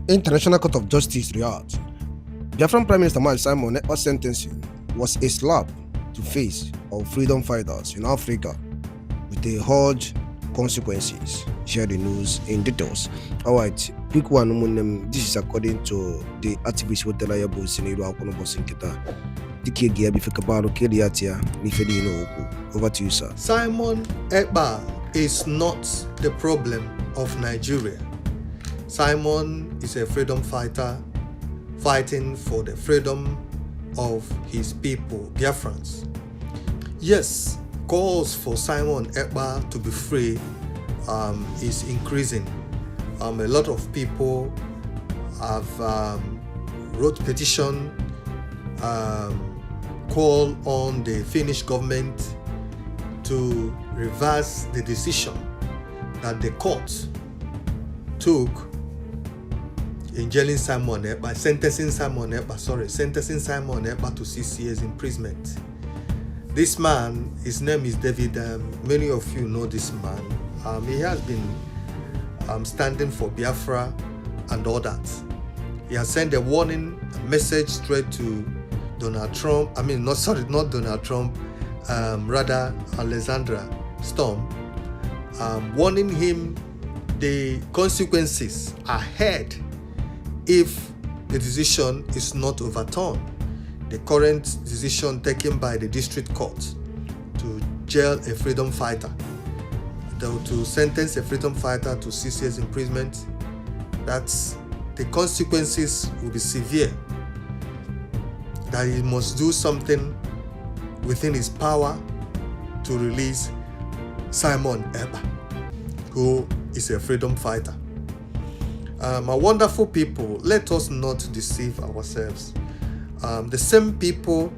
International Court of Justice Riyadh. Biafran Prime Minister Simon Ekpa's sentencing was a slap to face of freedom fighters in Africa with a huge consequences. Share the news in details. Alright, quick one. This is according to the activist who tell you about Siniru Akonobosin Over to you, sir. Simon Ekpa is not the problem of Nigeria. Simon is a freedom fighter fighting for the freedom of his people, Biafrans. Yes, calls for Simon Ekpa to be free is increasing. A lot of people have wrote petition, call on the Finnish government to reverse the decision that the court took in jailing Simon Ekpa, sentencing Simon Ekpa to 6 years imprisonment. This man, his name is David. Many of you know this man. He has been standing for Biafra and all that. He has sent a warning message straight to Donald Trump. Not Donald Trump, rather Alexandra Storm, warning him the consequences ahead if the decision is not overturned. The current decision taken by the district court to jail a freedom fighter, to sentence a freedom fighter to 6 years imprisonment, that's the consequences will be severe. That he must do something within his power to release Simon Ekpa, who is a freedom fighter. My wonderful people, let us not deceive ourselves. The same people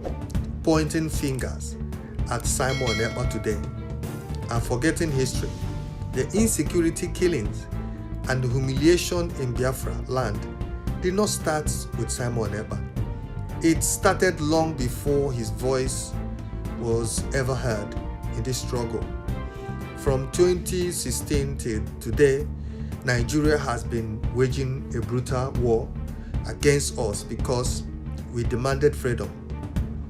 pointing fingers at Simon Ekpa today are forgetting history. The insecurity, killings, and the humiliation in Biafra land did not start with Simon Ekpa. It started long before his voice was ever heard in this struggle. From 2016 till today, Nigeria has been waging a brutal war against us because we demanded freedom.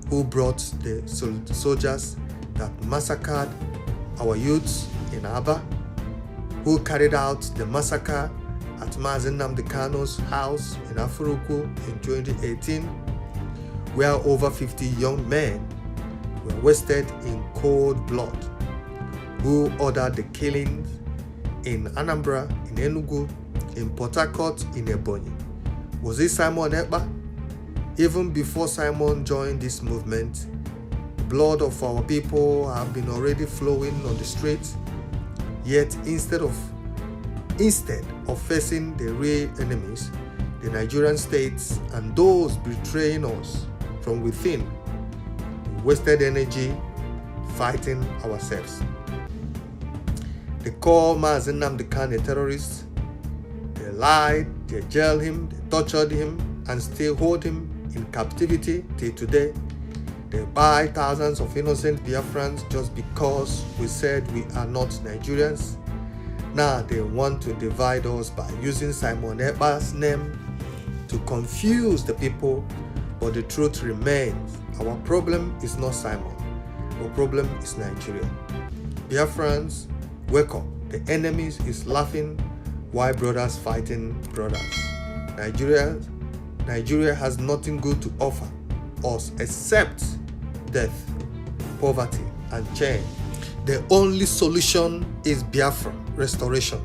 Who brought the soldiers that massacred our youths in Aba? Who carried out the massacre at Mazen Nnamdi Kanu's house in Afuruku in 2018, where over 50 young men were wasted in cold blood? Who ordered the killings in Anambra, in Enugu, in Port Harcourt, in Ebonyi? Was it Simon Ekpa? Even before Simon joined this movement, the blood of our people have been already flowing on the streets. Yet instead of facing the real enemies, the Nigerian states and those betraying us from within, we wasted energy fighting ourselves. They call Mazen Nnamdi Kanu a terrorist. They lied, they jailed him, they tortured him, and still hold him in captivity till today. They buy thousands of innocent Biafrans just because we said we are not Nigerians. Now they want to divide us by using Simon Ekpa's name to confuse the people, but the truth remains. Our problem is not Simon. Our problem is Nigeria. Biafrans, wake up. The enemy is laughing while brothers fighting brothers. Nigeria has nothing good to offer us except death, poverty, and change. The only solution is Biafra restoration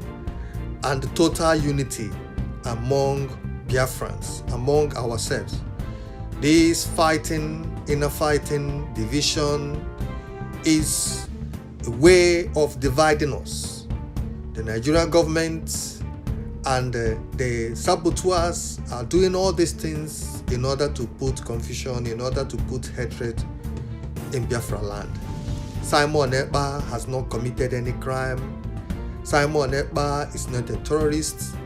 and total unity among Biafrans, among ourselves. This fighting, inner fighting, division is a way of dividing us. The Nigerian government and the saboteurs are doing all these things in order to put confusion, in order to put hatred in Biafra land. Simon Ekpa has not committed any crime. Simon Ekpa is not a terrorist.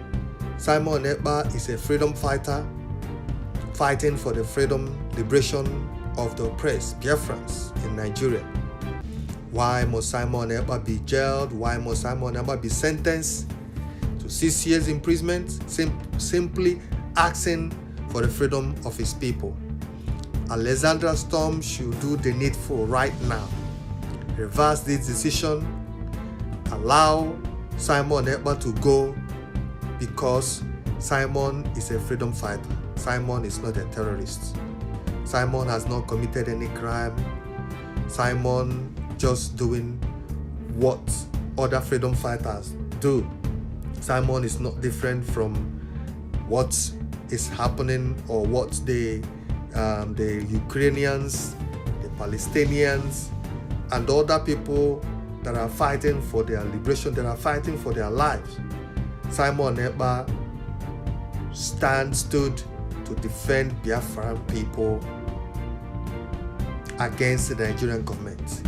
Simon Ekpa is a freedom fighter fighting for the freedom, liberation of the oppressed Biafrans in Nigeria. Why must Simon Ekpa be jailed? Why must Simon Ekpa be sentenced to 6 years imprisonment, simply asking for the freedom of his people. Alexandra Storm should do the needful right now. Reverse this decision. Allow Simon Ekpa to go, because Simon is a freedom fighter. Simon is not a terrorist. Simon has not committed any crime. Simon just doing what other freedom fighters do. Simon is not different from what is happening or what the Ukrainians, the Palestinians, and other people that are fighting for their liberation, that are fighting for their lives. Simon Ekpa stood to defend Biafran people against the Nigerian government.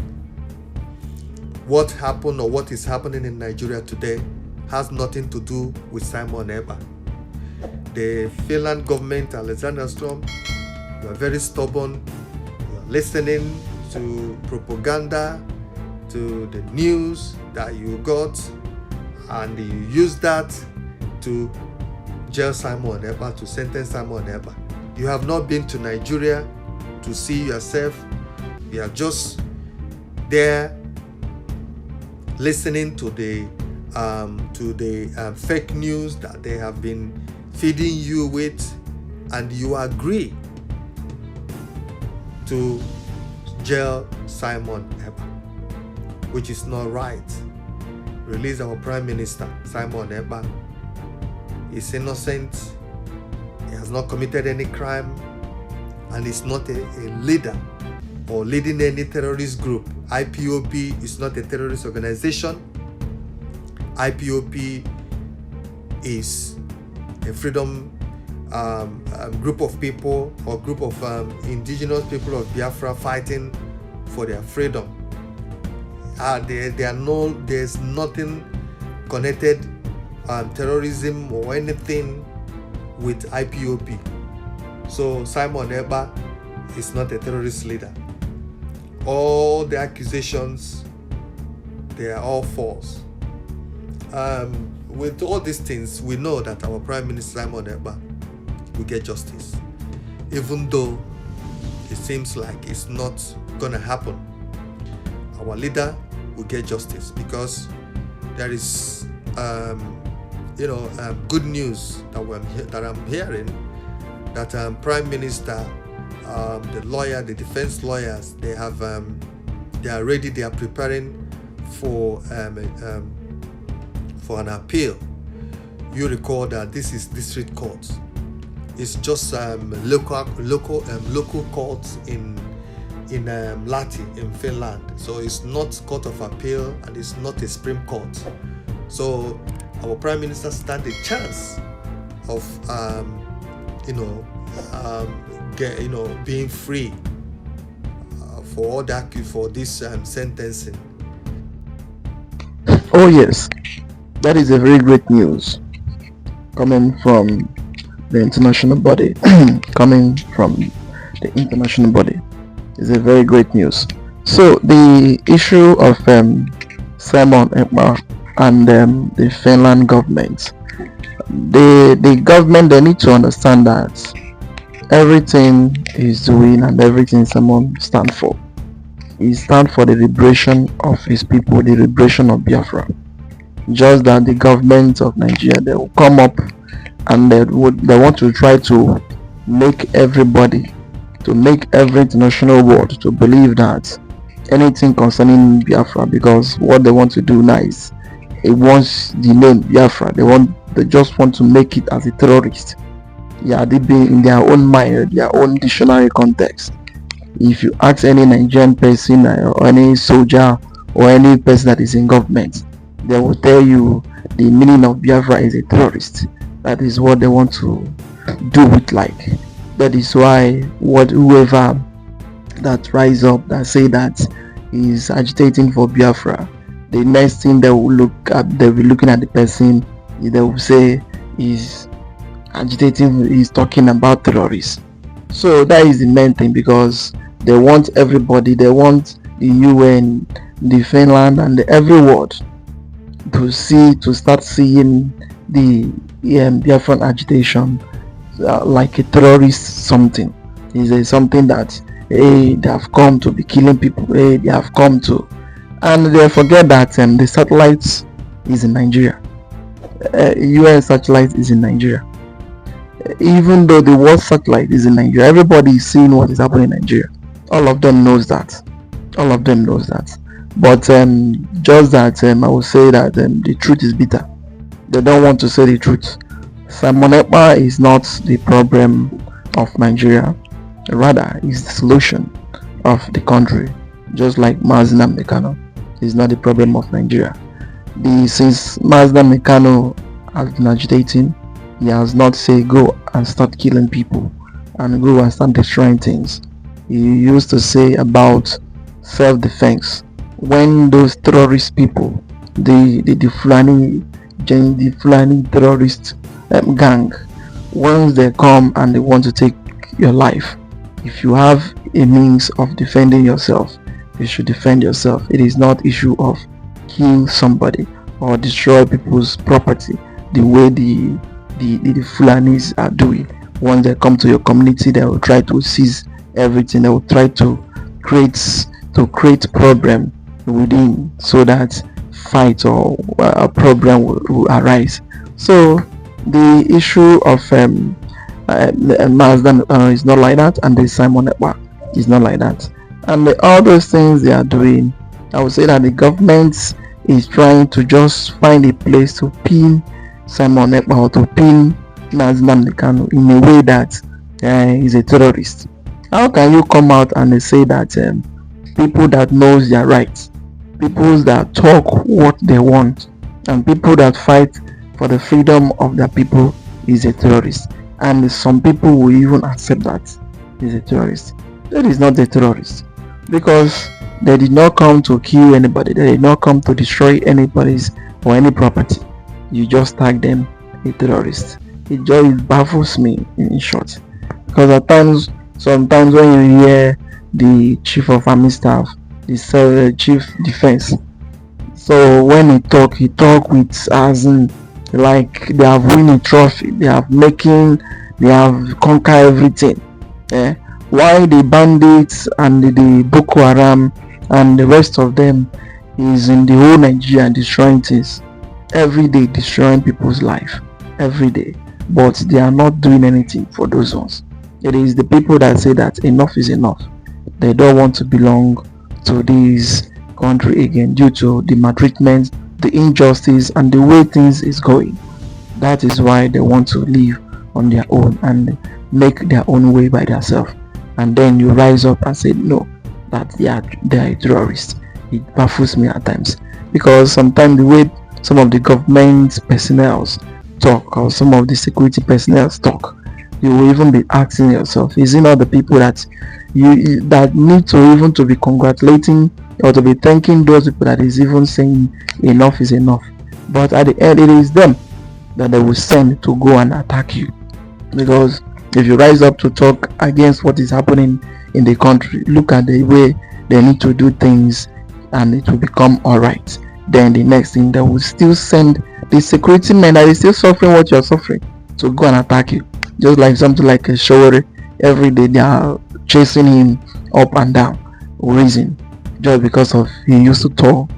What happened or what is happening in Nigeria today has nothing to do with Simon Ekpa. The Finland government, Alexander Storm, you are very stubborn. You are listening to propaganda, to the news that you got, and you use that to jail Simon Ekpa, to sentence Simon Ekpa. You have not been to Nigeria to see yourself. You are just there listening to the fake news that they have been feeding you with, and you agree to jail Simon Ekpa, which is not right. Release our Prime Minister, Simon Ekpa. He's innocent. He has not committed any crime, and he's not a leader or leading any terrorist group. IPOB is not a terrorist organization. IPOB is a freedom group of people, or group of indigenous people of Biafra fighting for their freedom. There's nothing connected terrorism or anything with IPOB. So Simon Ekpa is not a terrorist leader. All the accusations, they are all false. With all these things, we know that our Prime Minister Simon Ekpa will get justice, even though it seems like it's not gonna happen. Our leader will get justice, because there is good news that I'm hearing, that Prime Minister, the lawyer, the defense lawyers, they are ready. They are preparing for an appeal. You recall that this is district court. It's just local courts in Lahti in Finland. So it's not court of appeal, and it's not a Supreme Court. So our Prime Minister stands a chance of being free for this sentencing. Oh yes, that is a very great news coming from the international body. Coming from the international body is a very great news. So the issue of Simon Ekpa and the Finland government, the government, they need to understand that everything he's doing and everything Simon stands for, he stands for the liberation of his people, the liberation of Biafra. Just that the government of Nigeria, they will come up and they want to try to make everybody, to make every international world to believe that anything concerning Biafra, because what they want to do now is, it wants the name Biafra, they just want to make it as a terrorist. Yeah, they be in their own mind, their own dictionary context. If you ask any Nigerian person or any soldier or any person that is in government, they will tell you the meaning of Biafra is a terrorist. That is what they want to do it like. That is why whoever that rise up, that say that is agitating for Biafra, the next thing they will be looking at the person, they will say is agitating, is talking about terrorists. So that is the main thing, because they want everybody, they want the UN, the Finland, and every world to start seeing the Biafran agitation like a terrorist something. Is something that they have come to be killing people. They have come to, and they forget that the satellite is in Nigeria. UN satellite is in Nigeria. Even though the world satellite is in Nigeria, everybody is seeing what is happening in Nigeria. All of them knows that. All of them knows that. But just that I will say that the truth is bitter. They don't want to say the truth. Simon Ekpa is not the problem of Nigeria. Rather, is the solution of the country. Just like Mazda Mekano is not the problem of Nigeria. Since Mazda Mekano has been agitating, he has not said go and start killing people and go and start destroying things. He used to say about self-defense. When those terrorist people, the Fulani terrorist gang, once they come and they want to take your life, if you have a means of defending yourself, you should defend yourself. It is not issue of kill somebody or destroy people's property the way the Fulanis are doing. Once they come to your community, they will try to seize everything. They will try to create problem within, so that fight or a problem will arise. So the issue of Mazda is not like that, and the Simon Ekpa is not like that. And all those things they are doing, I would say that the government is trying to just find a place to pin Simon Ekpa or to pin Mazda Mekano in a way that he's a terrorist. How can you come out and say that people that knows their rights, people that talk what they want, and people that fight for the freedom of their people is a terrorist? And some people will even accept that he's a terrorist. That is not a terrorist, because they did not come to kill anybody. They did not come to destroy anybody's or any property. You just tag them a terrorist. It just baffles me, in short, because at times, sometimes when you hear the chief of army staff, the chief defense, so when he talk with as in like they have won a trophy, they have conquered everything. Why the bandits and the Boko Haram and the rest of them is in the whole Nigeria destroying things every day, destroying people's life every day, but they are not doing anything for those ones. It is the people that say that enough is enough. They don't want to belong to this country again due to the maltreatment, the injustice, and the way things is going. That is why they want to live on their own and make their own way by themselves. And then you rise up and say no, that they are terrorists. It baffles me at times, because sometimes the way some of the government personnel talk or some of the security personnel talk, you will even be asking yourself, is it not the people that you that need to even to be congratulating or to be thanking those people that is even saying enough is enough? But at the end, it is them that they will send to go and attack you, because if you rise up to talk against what is happening in the country, look at the way they need to do things and it will become alright. Then the next thing, they will still send the security men that is still suffering what you are suffering to go and attack you. Just like something like a Showore, every day they are chasing him up and down, reason just because of he used to talk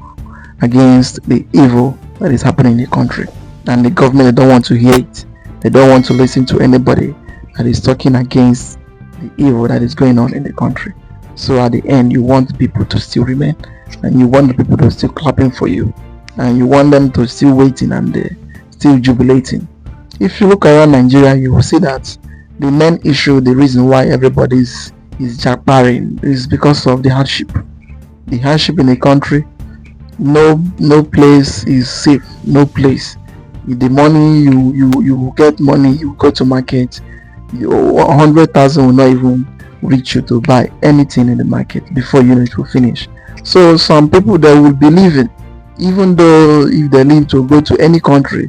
against the evil that is happening in the country. And the government, they don't want to hear it. They don't want to listen to anybody that is talking against the evil that is going on in the country. So at the end, you want people to still remain, and you want the people to still clapping for you, and you want them to still waiting and still jubilating. If you look around Nigeria, you will see that the main issue, the reason why everybody is jackbarring, is because of the hardship. The hardship in the country. No place is safe. No place. The money you get money, you go to market, 100,000 will not even reach you to buy anything in the market before you know it will finish. So some people, they will believe it, even though if they need to go to any country,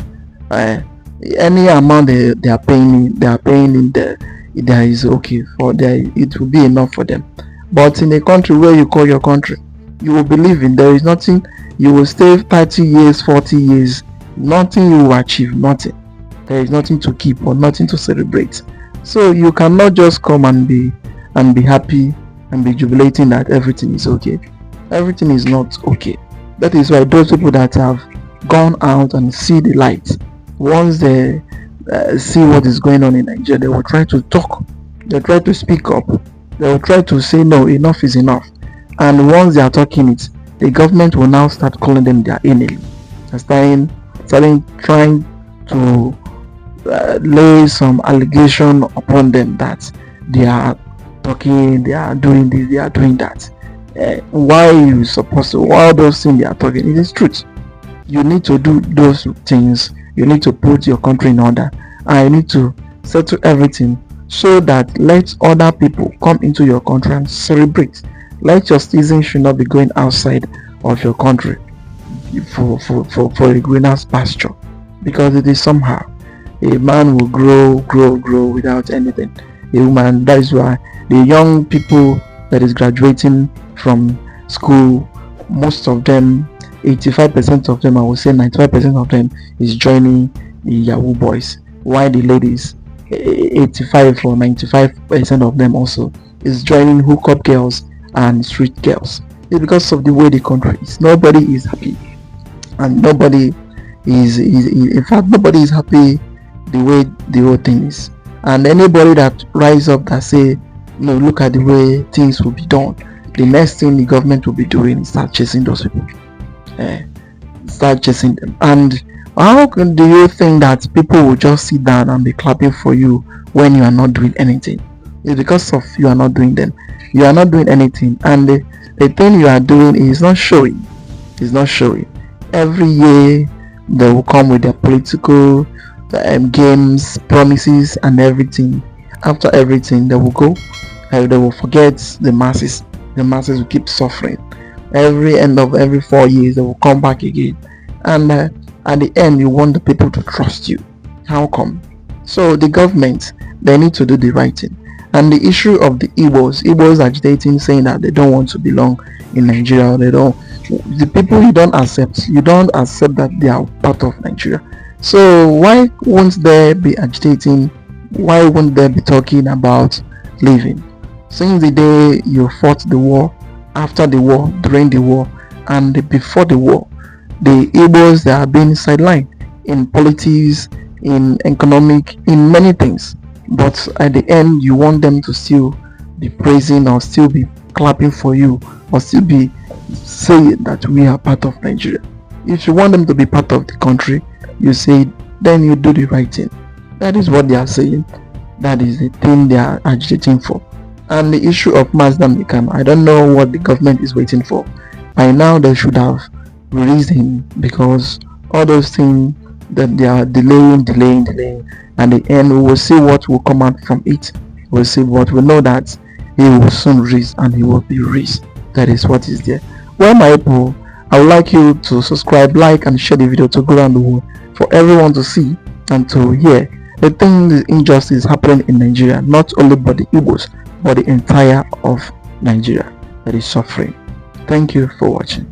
any amount they are paying in there is okay for them. It will be enough for them. But in a country where you call your country, you will believe in there is nothing. You will stay 30 years, 40 years nothing you will achieve, nothing. There is nothing to keep or nothing to celebrate. So you cannot just come and be happy and be jubilating that everything is okay. Everything is not okay. That is why those people that have gone out and see the light, once they see what is going on in Nigeria, they will try to talk, they try to speak up, they will try to say no, enough is enough. And once they are talking it, the government will now start calling them their enemy, and trying to lay some allegation upon them that they are talking, they are doing this, they are doing that. Why are you supposed to? All those things they are talking, it is truth. You need to do those things. You need to put your country in order, and you need to settle everything so that let other people come into your country and celebrate. Let your citizens should not be going outside of your country for a greener pasture, because it is somehow a man will grow without anything. A woman, that is why the young people that is graduating from school, most of them, 85% of them, I would say 95% of them, is joining the Yahoo boys, while the ladies, 85 or 95% of them also is joining hookup girls and street girls. It's because of the way the country is. Nobody is happy, and nobody is in fact, nobody is happy the way the whole thing is. And anybody that rise up that say, no, look at the way things will be done, the next thing the government will be doing is start chasing those people, start chasing them. And how do you think that people will just sit down and be clapping for you when you are not doing anything? It's because of you are not doing them. You are not doing anything, and the thing you are doing is not showing. It's not showing. Every year they will come with their political games, promises, and everything. After everything, they will go. They will forget the masses. The masses will keep suffering. Every end of every 4 years, they will come back again. And at the end, you want the people to trust you. How come? So the government, they need to do the right thing. And the issue of the Igbos agitating, saying that they don't want to belong in Nigeria. The people you don't accept that they are part of Nigeria. So why won't they be agitating? Why won't they be talking about leaving? Since the day you fought the war, after the war, during the war, and before the war, the Igbos, they are being sidelined in politics, in economic, in many things. But at the end, you want them to still be praising or still be clapping for you or still be saying that we are part of Nigeria. If you want them to be part of the country, you say, then you do the right thing. That is what they are saying. That is the thing they are agitating for. And the issue of Mazdam Nikam, I don't know what the government is waiting for. By now they should have released him, because all those things that they are delaying, and the end we will see what will come out from it. We'll see what we know, that he will soon release and he will be released. That is what is there. Well, my people, I would like you to subscribe, like, and share the video to go around the world for everyone to see and to hear the thing, the injustice happening in Nigeria, not only by the Igbos, but the entire of Nigeria that is suffering. Thank you for watching.